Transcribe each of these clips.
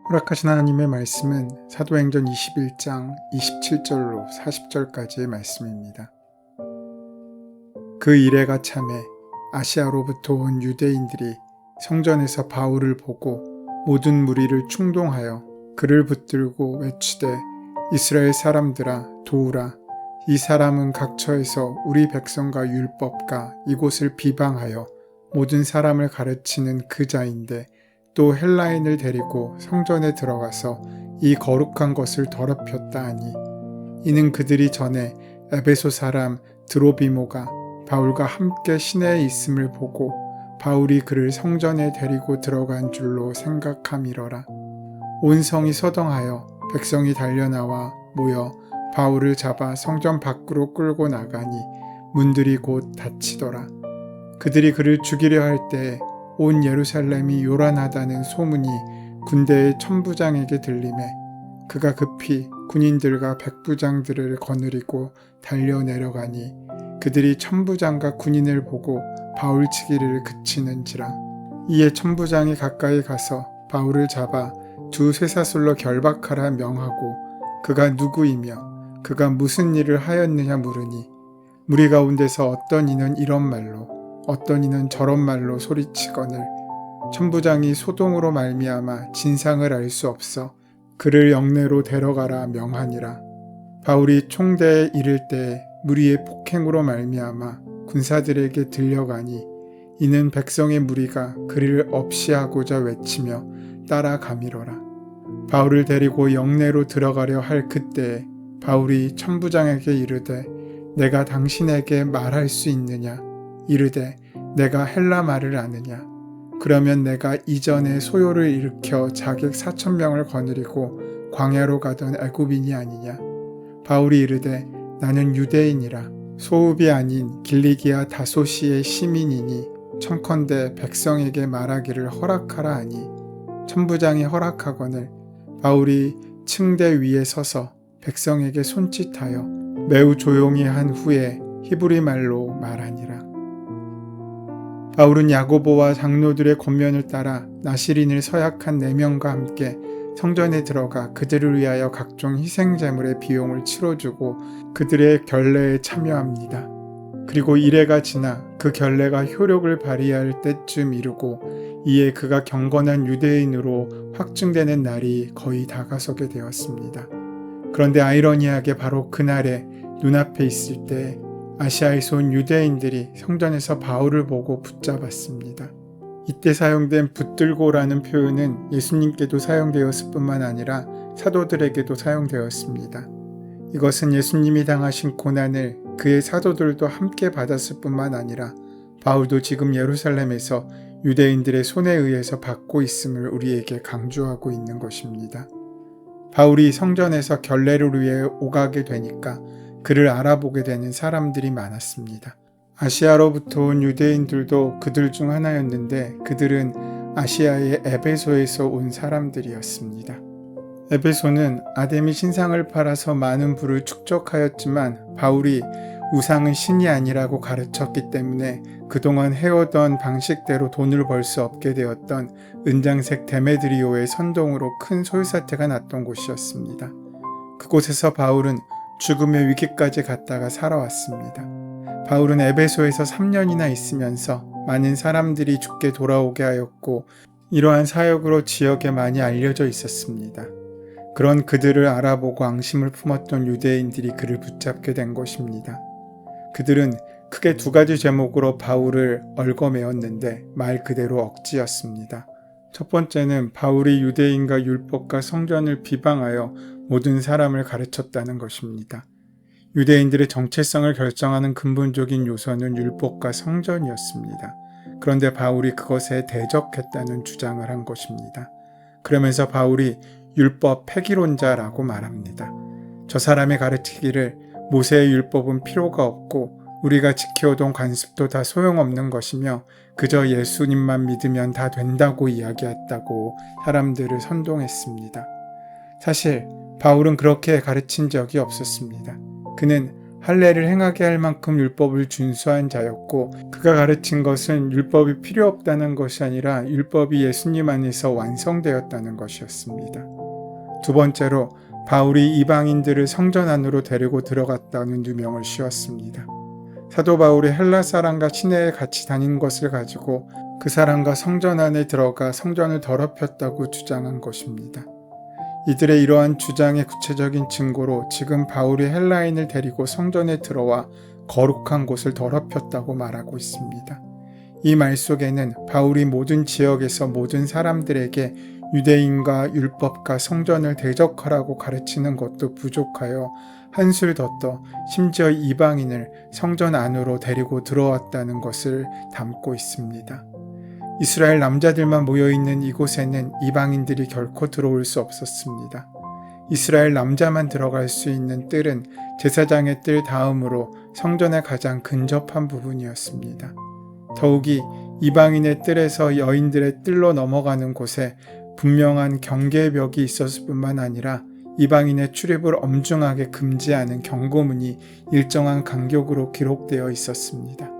허락하신 하나님의 말씀은 사도행전 21장 27절로 40절까지의 말씀입니다. 그 이래가 참에 아시아로부터 온 유대인들이 성전에서 바울을 보고 모든 무리를 충동하여 그를 붙들고 외치되 이스라엘 사람들아 도우라. 이 사람은 각처에서 우리 백성과 율법과 이곳을 비방하여 모든 사람을 가르치는 그 자인데 또 헬라인을 데리고 성전에 들어가서 이 거룩한 것을 더럽혔다 하니 이는 그들이 전에 에베소 사람 드로비모가 바울과 함께 시내에 있음을 보고 바울이 그를 성전에 데리고 들어간 줄로 생각함이러라. 온 성이 서동하여 백성이 달려나와 모여 바울을 잡아 성전 밖으로 끌고 나가니 문들이 곧 닫히더라. 그들이 그를 죽이려 할 때에 온 예루살렘이 요란하다는 소문이 군대의 천부장에게 들리매 그가 급히 군인들과 백부장들을 거느리고 달려 내려가니 그들이 천부장과 군인을 보고 바울치기를 그치는지라. 이에 천부장이 가까이 가서 바울을 잡아 두 쇠사슬로 결박하라 명하고 그가 누구이며 그가 무슨 일을 하였느냐 물으니 무리 가운데서 어떤 이는 이런 말로 어떤 이는 저런 말로 소리치거늘 천부장이 소동으로 말미암아 진상을 알 수 없어 그를 영내로 데려가라 명하니라. 바울이 총대에 이를 때에 무리의 폭행으로 말미암아 군사들에게 들려가니 이는 백성의 무리가 그를 없이하고자 외치며 따라가미러라. 바울을 데리고 영내로 들어가려 할 그때에 바울이 천부장에게 이르되 내가 당신에게 말할 수 있느냐 이르되 내가 헬라 말을 아느냐 그러면 내가 이전에 소요를 일으켜 자객 4,000명을 거느리고 광야로 가던 애굽인이 아니냐. 바울이 이르되 나는 유대인이라 소읍이 아닌 길리기아 다소시의 시민이니 청컨대 백성에게 말하기를 허락하라 하니 천부장이 허락하거늘 바울이 층대 위에 서서 백성에게 손짓하여 매우 조용히 한 후에 히브리 말로 말하니라. 바울은 야고보와 장로들의 권면을 따라 나시린을 서약한 4명과 함께 성전에 들어가 그들을 위하여 각종 희생제물의 비용을 치러주고 그들의 결례에 참여합니다. 그리고 이래가 지나 그 결례가 효력을 발휘할 때쯤 이르고 이에 그가 경건한 유대인으로 확증되는 날이 거의 다가서게 되었습니다. 그런데 아이러니하게 바로 그날에 눈앞에 있을 때 아시아에서 온 유대인들이 성전에서 바울을 보고 붙잡았습니다. 이때 사용된 붙들고라는 표현은 예수님께도 사용되었을 뿐만 아니라 사도들에게도 사용되었습니다. 이것은 예수님이 당하신 고난을 그의 사도들도 함께 받았을 뿐만 아니라 바울도 지금 예루살렘에서 유대인들의 손에 의해서 받고 있음을 우리에게 강조하고 있는 것입니다. 바울이 성전에서 결례를 위해 오가게 되니까 그를 알아보게 되는 사람들이 많았습니다. 아시아로부터 온 유대인들도 그들 중 하나였는데 그들은 아시아의 에베소에서 온 사람들이었습니다. 에베소는 아데미 신상을 팔아서 많은 부를 축적하였지만 바울이 우상은 신이 아니라고 가르쳤기 때문에 그동안 해오던 방식대로 돈을 벌 수 없게 되었던 은장색 데메드리오의 선동으로 큰 소유사태가 났던 곳이었습니다. 그곳에서 바울은 죽음의 위기까지 갔다가 살아왔습니다. 바울은 에베소에서 3년이나 있으면서 많은 사람들이 죽게 돌아오게 하였고 이러한 사역으로 지역에 많이 알려져 있었습니다. 그런 그들을 알아보고 앙심을 품었던 유대인들이 그를 붙잡게 된 것입니다. 그들은 크게 2가지 제목으로 바울을 얽어매었는데 말 그대로 억지였습니다. 첫 번째는 바울이 유대인과 율법과 성전을 비방하여 모든 사람을 가르쳤다는 것입니다. 유대인들의 정체성을 결정하는 근본적인 요소는 율법과 성전이었습니다. 그런데 바울이 그것에 대적했다는 주장을 한 것입니다. 그러면서 바울이 율법 폐기론자라고 말합니다. 저 사람이 가르치기를 모세의 율법은 필요가 없고 우리가 지켜오던 관습도 다 소용없는 것이며 그저 예수님만 믿으면 다 된다고 이야기했다고 사람들을 선동했습니다. 사실 바울은 그렇게 가르친 적이 없었습니다. 그는 할례를 행하게 할 만큼 율법을 준수한 자였고 그가 가르친 것은 율법이 필요 없다는 것이 아니라 율법이 예수님 안에서 완성되었다는 것이었습니다. 두 번째로 바울이 이방인들을 성전 안으로 데리고 들어갔다는 누명을 씌웠습니다. 사도 바울이 헬라 사람과 시내에 같이 다닌 것을 가지고 그 사람과 성전 안에 들어가 성전을 더럽혔다고 주장한 것입니다. 이들의 이러한 주장의 구체적인 증거로 지금 바울이 헬라인을 데리고 성전에 들어와 거룩한 곳을 더럽혔다고 말하고 있습니다. 이 말 속에는 바울이 모든 지역에서 모든 사람들에게 유대인과 율법과 성전을 대적하라고 가르치는 것도 부족하여 한술 더 떠 심지어 이방인을 성전 안으로 데리고 들어왔다는 것을 담고 있습니다. 이스라엘 남자들만 모여있는 이곳에는 이방인들이 결코 들어올 수 없었습니다. 이스라엘 남자만 들어갈 수 있는 뜰은 제사장의 뜰 다음으로 성전에 가장 근접한 부분이었습니다. 더욱이 이방인의 뜰에서 여인들의 뜰로 넘어가는 곳에 분명한 경계벽이 있었을 뿐만 아니라 이방인의 출입을 엄중하게 금지하는 경고문이 일정한 간격으로 기록되어 있었습니다.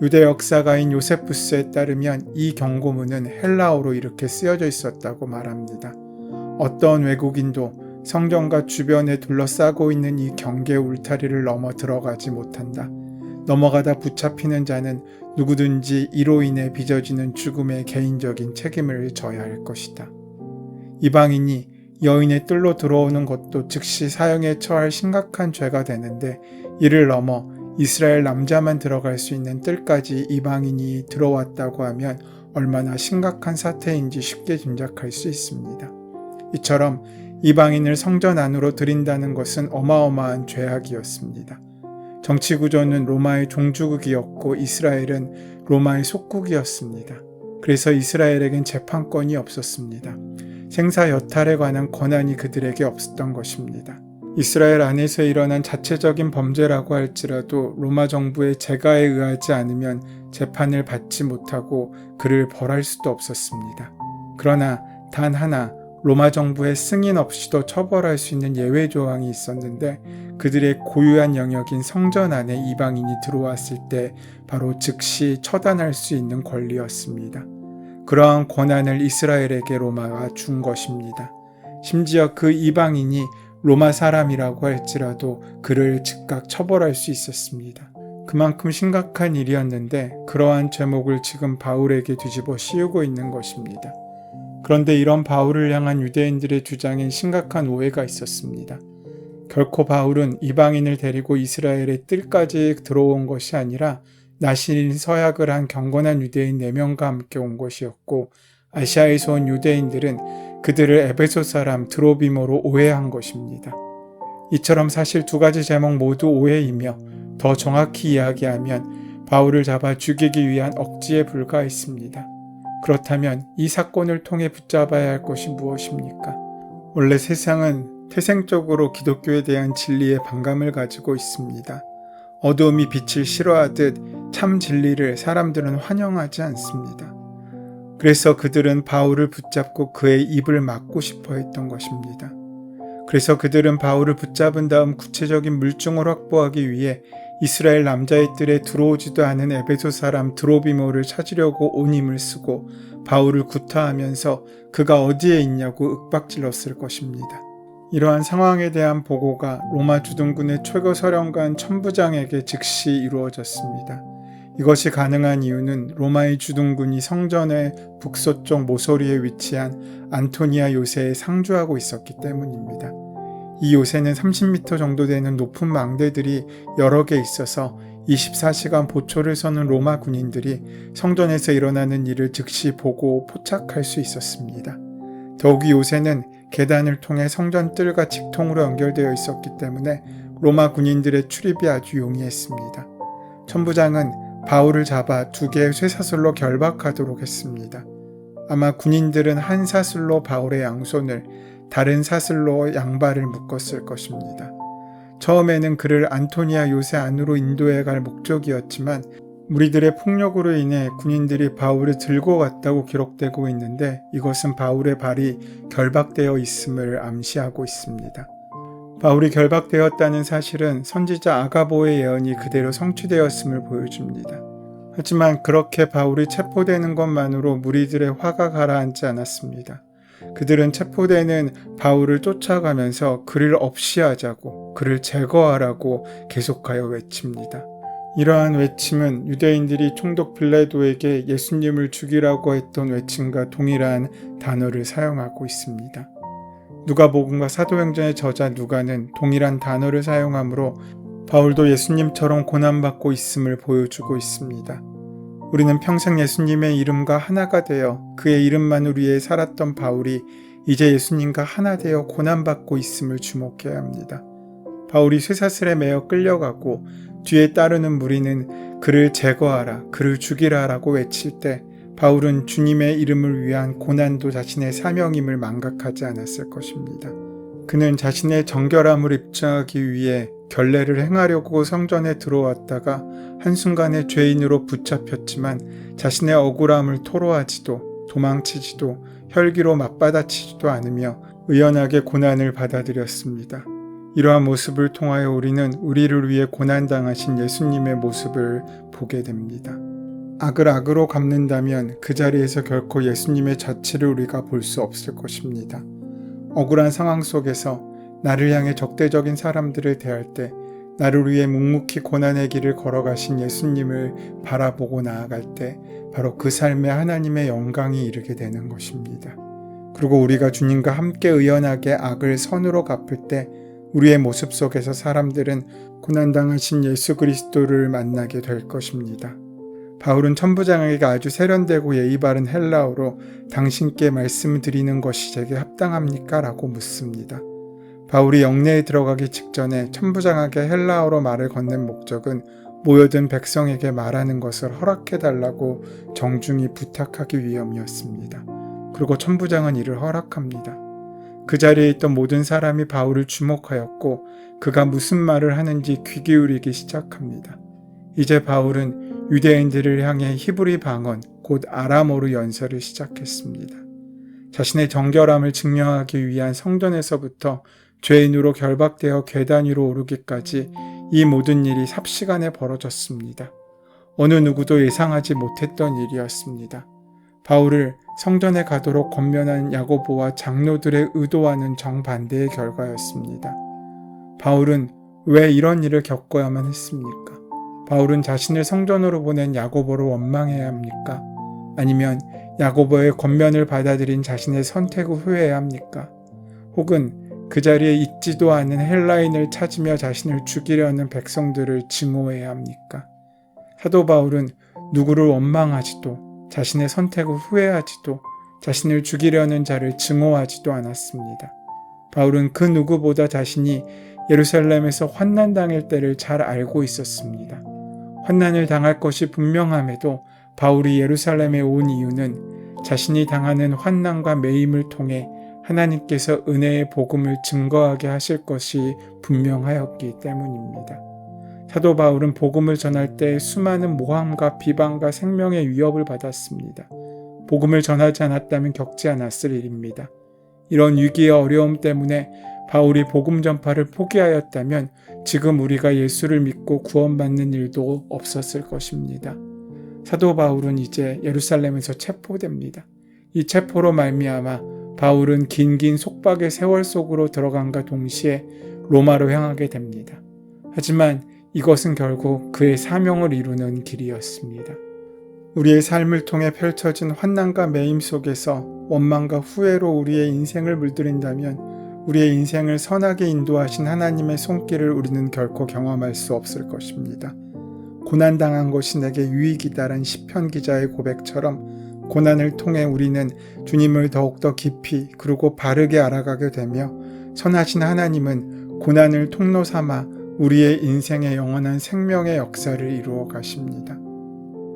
유대 역사가인 요세푸스에 따르면 이 경고문은 헬라어로 이렇게 쓰여져 있었다고 말합니다. 어떤 외국인도 성전과 주변에 둘러싸고 있는 이 경계 울타리를 넘어 들어가지 못한다. 넘어가다 붙잡히는 자는 누구든지 이로 인해 빚어지는 죽음의 개인적인 책임을 져야 할 것이다. 이방인이 여인의 뜰로 들어오는 것도 즉시 사형에 처할 심각한 죄가 되는데 이를 넘어 이스라엘 남자만 들어갈 수 있는 뜰까지 이방인이 들어왔다고 하면 얼마나 심각한 사태인지 쉽게 짐작할 수 있습니다. 이처럼 이방인을 성전 안으로 들인다는 것은 어마어마한 죄악이었습니다. 정치 구조는 로마의 종주국이었고 이스라엘은 로마의 속국이었습니다. 그래서 이스라엘에겐 재판권이 없었습니다. 생사 여탈에 관한 권한이 그들에게 없었던 것입니다. 이스라엘 안에서 일어난 자체적인 범죄라고 할지라도 로마 정부의 재가에 의하지 않으면 재판을 받지 못하고 그를 벌할 수도 없었습니다. 그러나 단 하나 로마 정부의 승인 없이도 처벌할 수 있는 예외 조항이 있었는데 그들의 고유한 영역인 성전 안에 이방인이 들어왔을 때 바로 즉시 처단할 수 있는 권리였습니다. 그러한 권한을 이스라엘에게 로마가 준 것입니다. 심지어 그 이방인이 로마 사람이라고 할지라도 그를 즉각 처벌할 수 있었습니다. 그만큼 심각한 일이었는데 그러한 제목을 지금 바울에게 뒤집어 씌우고 있는 것입니다. 그런데 이런 바울을 향한 유대인들의 주장엔 심각한 오해가 있었습니다. 결코 바울은 이방인을 데리고 이스라엘의 뜰까지 들어온 것이 아니라 나신 서약을 한 경건한 유대인 4명과 함께 온 것이었고 아시아에서 온 유대인들은 그들을 에베소 사람 드로비모로 오해한 것입니다. 이처럼 사실 두 가지 제목 모두 오해이며 더 정확히 이야기하면 바울을 잡아 죽이기 위한 억지에 불과했습니다. 그렇다면 이 사건을 통해 붙잡아야 할 것이 무엇입니까? 원래 세상은 태생적으로 기독교에 대한 진리에 반감을 가지고 있습니다. 어두움이 빛을 싫어하듯 참 진리를 사람들은 환영하지 않습니다. 그래서 그들은 바울을 붙잡고 그의 입을 막고 싶어 했던 것입니다. 그래서 그들은 바울을 붙잡은 다음 구체적인 물증을 확보하기 위해 이스라엘 남자의 뜰에 들어오지도 않은 에베소 사람 드로비모를 찾으려고 온 힘을 쓰고 바울을 구타하면서 그가 어디에 있냐고 윽박질렀을 것입니다. 이러한 상황에 대한 보고가 로마 주둔군의 최고 사령관 천부장에게 즉시 이루어졌습니다. 이것이 가능한 이유는 로마의 주둔군이 성전의 북서쪽 모서리에 위치한 안토니아 요새에 상주하고 있었기 때문입니다. 이 요새는 30m 정도 되는 높은 망대들이 여러 개 있어서 24시간 보초를 서는 로마 군인들이 성전에서 일어나는 일을 즉시 보고 포착할 수 있었습니다. 더욱이 요새는 계단을 통해 성전 뜰과 직통으로 연결되어 있었기 때문에 로마 군인들의 출입이 아주 용이했습니다. 천부장은 바울을 잡아 2개의 쇠사슬로 결박하도록 했습니다. 아마 군인들은 한 사슬로 바울의 양손을, 다른 사슬로 양발을 묶었을 것입니다. 처음에는 그를 안토니아 요새 안으로 인도해 갈 목적이었지만 무리들의 폭력으로 인해 군인들이 바울을 들고 갔다고 기록되고 있는데 이것은 바울의 발이 결박되어 있음을 암시하고 있습니다. 바울이 결박되었다는 사실은 선지자 아가보의 예언이 그대로 성취되었음을 보여줍니다. 하지만 그렇게 바울이 체포되는 것만으로 무리들의 화가 가라앉지 않았습니다. 그들은 체포되는 바울을 쫓아가면서 그를 없이하자고, 그를 제거하라고 계속하여 외칩니다. 이러한 외침은 유대인들이 총독 빌라도에게 예수님을 죽이라고 했던 외침과 동일한 단어를 사용하고 있습니다. 누가복음과 사도행전의 저자 누가는 동일한 단어를 사용하므로 바울도 예수님처럼 고난받고 있음을 보여주고 있습니다. 우리는 평생 예수님의 이름과 하나가 되어 그의 이름만을 위해 살았던 바울이 이제 예수님과 하나 되어 고난받고 있음을 주목해야 합니다. 바울이 쇠사슬에 매어 끌려가고 뒤에 따르는 무리는 그를 제거하라, 그를 죽이라 라고 외칠 때 바울은 주님의 이름을 위한 고난도 자신의 사명임을 망각하지 않았을 것입니다. 그는 자신의 정결함을 입증하기 위해 결례를 행하려고 성전에 들어왔다가 한순간에 죄인으로 붙잡혔지만 자신의 억울함을 토로하지도 도망치지도 혈기로 맞받아치지도 않으며 의연하게 고난을 받아들였습니다. 이러한 모습을 통하여 우리는 우리를 위해 고난당하신 예수님의 모습을 보게 됩니다. 악을 악으로 갚는다면 그 자리에서 결코 예수님의 자취를 우리가 볼 수 없을 것입니다. 억울한 상황 속에서 나를 향해 적대적인 사람들을 대할 때 나를 위해 묵묵히 고난의 길을 걸어가신 예수님을 바라보고 나아갈 때 바로 그 삶에 하나님의 영광이 이르게 되는 것입니다. 그리고 우리가 주님과 함께 의연하게 악을 선으로 갚을 때 우리의 모습 속에서 사람들은 고난당하신 예수 그리스도를 만나게 될 것입니다. 바울은 천부장에게 아주 세련되고 예의 바른 헬라어로 당신께 말씀드리는 것이 제게 합당합니까? 라고 묻습니다. 바울이 영내에 들어가기 직전에 천부장에게 헬라어로 말을 건넨 목적은 모여든 백성에게 말하는 것을 허락해달라고 정중히 부탁하기 위함이었습니다. 그리고 천부장은 이를 허락합니다. 그 자리에 있던 모든 사람이 바울을 주목하였고 그가 무슨 말을 하는지 귀 기울이기 시작합니다. 이제 바울은 유대인들을 향해 히브리 방언, 곧 아람어로 연설을 시작했습니다. 자신의 정결함을 증명하기 위한 성전에서부터 죄인으로 결박되어 계단 위로 오르기까지 이 모든 일이 삽시간에 벌어졌습니다. 어느 누구도 예상하지 못했던 일이었습니다. 바울을 성전에 가도록 권면한 야고보와 장로들의 의도와는 정반대의 결과였습니다. 바울은 왜 이런 일을 겪어야만 했습니까? 바울은 자신을 성전으로 보낸 야고보를 원망해야 합니까? 아니면 야고보의 권면을 받아들인 자신의 선택을 후회해야 합니까? 혹은 그 자리에 있지도 않은 헬라인을 찾으며 자신을 죽이려는 백성들을 증오해야 합니까? 사도 바울은 누구를 원망하지도 자신의 선택을 후회하지도 자신을 죽이려는 자를 증오하지도 않았습니다. 바울은 그 누구보다 자신이 예루살렘에서 환난당할 때를 잘 알고 있었습니다. 환난을 당할 것이 분명함에도 바울이 예루살렘에 온 이유는 자신이 당하는 환난과 매임을 통해 하나님께서 은혜의 복음을 증거하게 하실 것이 분명하였기 때문입니다. 사도 바울은 복음을 전할 때 수많은 모함과 비방과 생명의 위협을 받았습니다. 복음을 전하지 않았다면 겪지 않았을 일입니다. 이런 위기의 어려움 때문에 바울이 복음 전파를 포기하였다면 지금 우리가 예수를 믿고 구원받는 일도 없었을 것입니다. 사도 바울은 이제 예루살렘에서 체포됩니다. 이 체포로 말미암아 바울은 긴긴 속박의 세월 속으로 들어간과 동시에 로마로 향하게 됩니다. 하지만 이것은 결국 그의 사명을 이루는 길이었습니다. 우리의 삶을 통해 펼쳐진 환난과 매임 속에서 원망과 후회로 우리의 인생을 물들인다면 우리의 인생을 선하게 인도하신 하나님의 손길을 우리는 결코 경험할 수 없을 것입니다. 고난당한 것이 내게 유익이다란 시편 기자의 고백처럼 고난을 통해 우리는 주님을 더욱더 깊이 그리고 바르게 알아가게 되며 선하신 하나님은 고난을 통로 삼아 우리의 인생의 영원한 생명의 역사를 이루어 가십니다.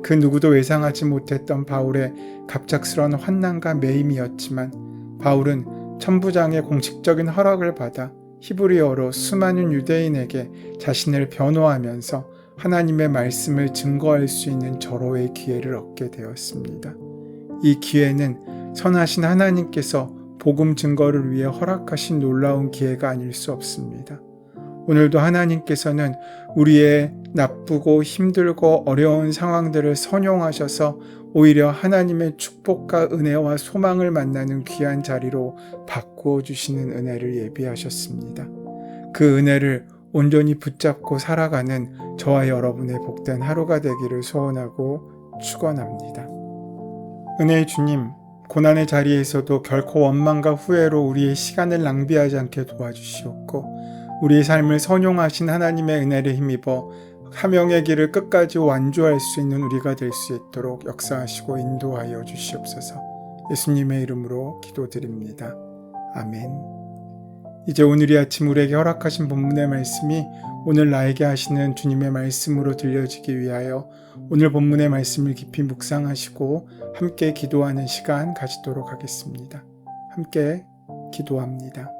그 누구도 예상하지 못했던 바울의 갑작스러운 환난과 매임이었지만 바울은 천부장의 공식적인 허락을 받아 히브리어로 수많은 유대인에게 자신을 변호하면서 하나님의 말씀을 증거할 수 있는 절호의 기회를 얻게 되었습니다. 이 기회는 선하신 하나님께서 복음 증거를 위해 허락하신 놀라운 기회가 아닐 수 없습니다. 오늘도 하나님께서는 우리의 나쁘고 힘들고 어려운 상황들을 선용하셔서 오히려 하나님의 축복과 은혜와 소망을 만나는 귀한 자리로 바꾸어 주시는 은혜를 예비하셨습니다. 그 은혜를 온전히 붙잡고 살아가는 저와 여러분의 복된 하루가 되기를 소원하고 축원합니다. 은혜의 주님, 고난의 자리에서도 결코 원망과 후회로 우리의 시간을 낭비하지 않게 도와주시옵고 우리의 삶을 선용하신 하나님의 은혜를 힘입어 사명의 길을 끝까지 완주할 수 있는 우리가 될 수 있도록 역사하시고 인도하여 주시옵소서. 예수님의 이름으로 기도드립니다. 아멘. 이제 오늘 이 아침 우리에게 허락하신 본문의 말씀이 오늘 나에게 하시는 주님의 말씀으로 들려지기 위하여 오늘 본문의 말씀을 깊이 묵상하시고 함께 기도하는 시간 가지도록 하겠습니다. 함께 기도합니다.